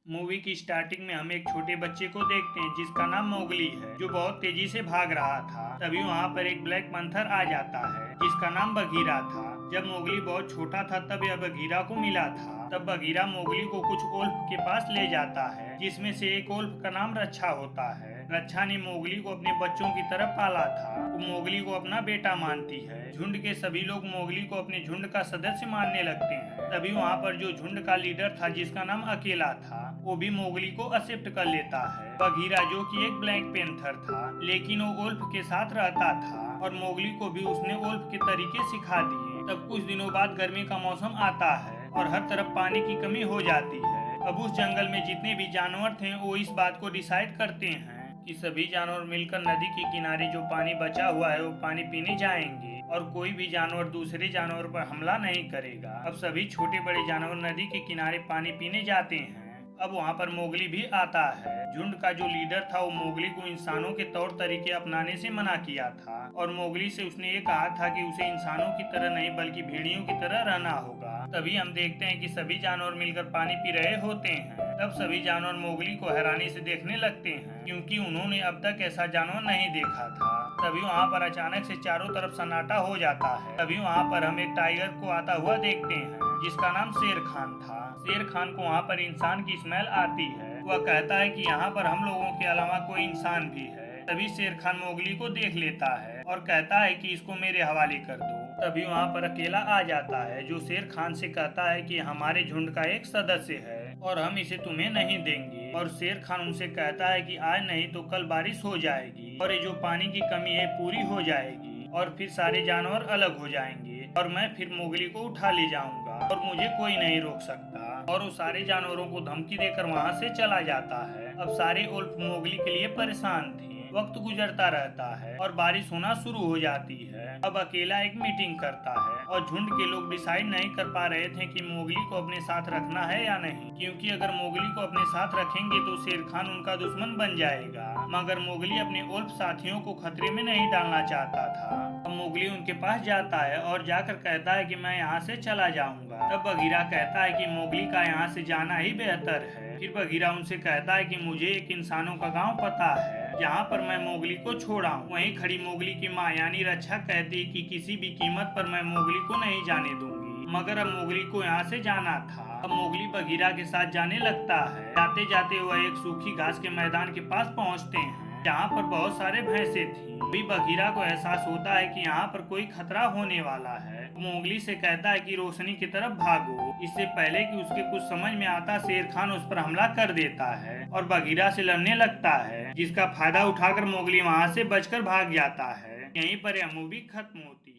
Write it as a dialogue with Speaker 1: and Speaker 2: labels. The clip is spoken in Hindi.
Speaker 1: मूवी की स्टार्टिंग में हम एक छोटे बच्चे को देखते हैं जिसका नाम मोगली है, जो बहुत तेजी से भाग रहा था। तभी वहाँ पर एक ब्लैक पंथर आ जाता है जिसका नाम बगीरा था। जब मोगली बहुत छोटा था तब यह बगीरा को मिला था। तब बगीरा मोगली को कुछ ओल्फ के पास ले जाता है, जिसमें से एक ओल्फ का नाम रच्छा होता है। रच्छा ने मोगली को अपने बच्चों की तरह पाला था। वो मोगली को अपना बेटा मानती है। झुंड के सभी लोग मोगली को अपने झुंड का सदस्य मानने लगते हैं। तभी वहाँ पर जो झुंड का लीडर था जिसका नाम अकेला था, वो भी मोगली को एक्सेप्ट कर लेता है। बगीरा जो कि एक ब्लैक पैंथर था, लेकिन वो ओल्फ के साथ रहता था और मोगली को भी उसने ओल्फ के तरीके सिखा दिए। तब कुछ दिनों बाद गर्मी का मौसम आता है और हर तरफ पानी की कमी हो जाती है। अब उस जंगल में जितने भी जानवर थे वो इस बात को डिसाइड करते हैं कि सभी जानवर मिलकर नदी के किनारे जो पानी बचा हुआ है वो पानी पीने जाएंगे और कोई भी जानवर दूसरे जानवर पर हमला नहीं करेगा। अब सभी छोटे बड़े जानवर नदी के किनारे पानी पीने जाते हैं। अब वहाँ पर मोगली भी आता है। झुंड का जो लीडर था वो मोगली को इंसानों के तौर तरीके अपनाने से मना किया था और मोगली से उसने ये कहा था कि उसे इंसानों की तरह नहीं बल्कि भेड़ियों की तरह रहना होगा। तभी हम देखते हैं कि सभी जानवर मिलकर पानी पी रहे होते हैं। तब सभी जानवर मोगली को हैरानी से देखने लगते हैं क्योंकि उन्होंने अब तक ऐसा जानवर नहीं देखा था। तभी वहाँ पर अचानक से चारों तरफ सन्नाटा हो जाता है। तभी वहाँ पर हम एक टाइगर को आता हुआ देखते हैं जिसका नाम शेर खान था। शेर खान को वहाँ पर इंसान की स्मेल आती है। वह कहता है कि यहाँ पर हम लोगों के अलावा कोई इंसान भी है। तभी शेर खान मोगली को देख लेता है और कहता है कि इसको मेरे हवाले कर दो। तभी वहाँ पर अकेला आ जाता है जो शेर खान से कहता है कि हमारे झुंड का एक सदस्य है और हम इसे तुम्हें नहीं देंगे। और शेर खान उनसे कहता है कि आज नहीं तो कल बारिश हो जाएगी और ये जो पानी की कमी है पूरी हो जाएगी और फिर सारे जानवर अलग हो जाएंगे और मैं फिर मोगली को उठा ले जाऊंगा और मुझे कोई नहीं रोक सकता। और वो सारे जानवरों को धमकी देकर वहाँ से चला जाता है। अब सारे उल्फ मोगली के लिए परेशान थे। वक्त गुजरता रहता है और बारिश होना शुरू हो जाती है। अब अकेला एक मीटिंग करता है और झुंड के लोग डिसाइड नहीं कर पा रहे थे कि मोगली को अपने साथ रखना है या नहीं, क्योंकि अगर मोगली को अपने साथ रखेंगे तो शेर खान उनका दुश्मन बन जाएगा। मगर मोगली अपने उल्फ साथियों को खतरे में नहीं डालना चाहता था। अब मोगली उनके पास जाता है और जाकर कहता है कि मैं यहाँ से चला जाऊंगा। तब बगीरा कहता है कि मोगली का यहाँ से जाना ही बेहतर है। फिर बगीरा उनसे कहता है कि मुझे एक इंसानों का गांव पता है जहाँ पर मैं मोगली को छोड़ा हूँ। वहीं खड़ी मोगली की माँ यानी रक्षा कहती कि किसी भी कीमत पर मैं मोगली को नहीं जाने दूंगी। मगर अब मोगली को यहाँ से जाना था। अब मोगली बगीरा के साथ जाने लगता है। जाते जाते वह एक सूखी घास के मैदान के पास पहुँचते हैं जहाँ पर बहुत सारे भैंसे थी। अभी बगीरा को एहसास होता है कि यहाँ पर कोई खतरा होने वाला है। मोगली से कहता है कि रोशनी की तरफ भागो। इससे पहले कि उसके कुछ समझ में आता, शेर खान उस पर हमला कर देता है और बगीरा से लड़ने लगता है, जिसका फायदा उठाकर मोगली वहाँ से बचकर भाग जाता है। यहीं पर यह मूवी खत्म होती है।